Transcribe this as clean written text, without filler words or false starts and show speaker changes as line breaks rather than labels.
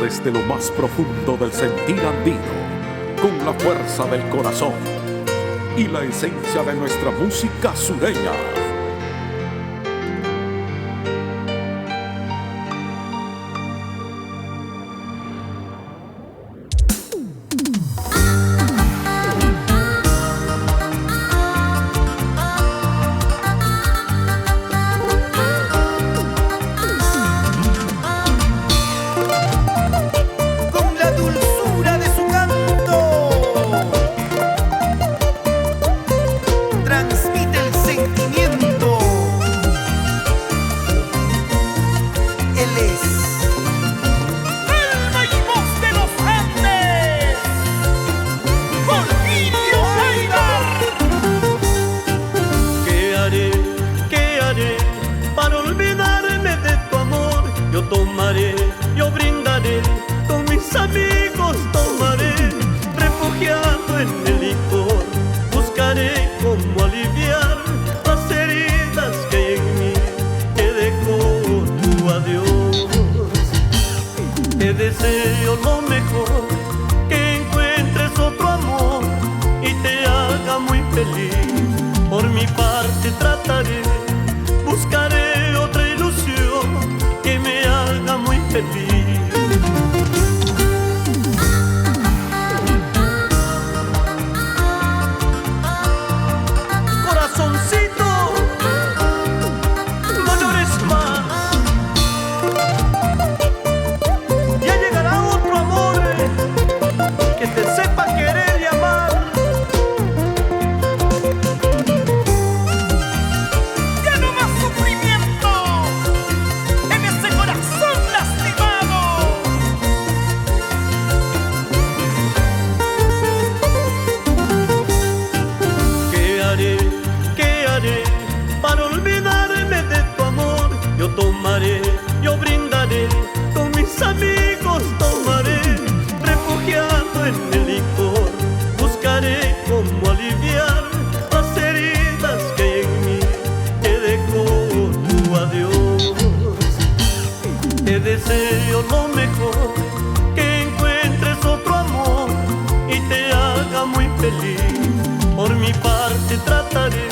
desde lo más profundo del sentir andino, con la fuerza del corazón y la esencia de nuestra música sureña.
Yo brindaré, con mis amigos tomaré, refugiado en el licor, buscaré cómo aliviar las heridas que hay en mí, que dejó tu adiós. Te deseo lo mejor, que encuentres otro amor y te haga muy feliz. Por mi parte trataré, buscaré otra ilusión que me haga muy feliz. Corazoncito, no llores más. Ya llegará otro amor que te sepa querer y amar.
Ya no más sufrimiento en ese corazón lastimado.
¿Qué haré para olvidarme de tu amor? Yo tomaré, yo brindaré, con mis amigos tomaré, refugiado en el licor, buscaré cómo aliviar las heridas que hay en mí, que dejó tu adiós. Te deseo lo mejor, que encuentres otro amor y te haga muy feliz. Por mi parte trataré,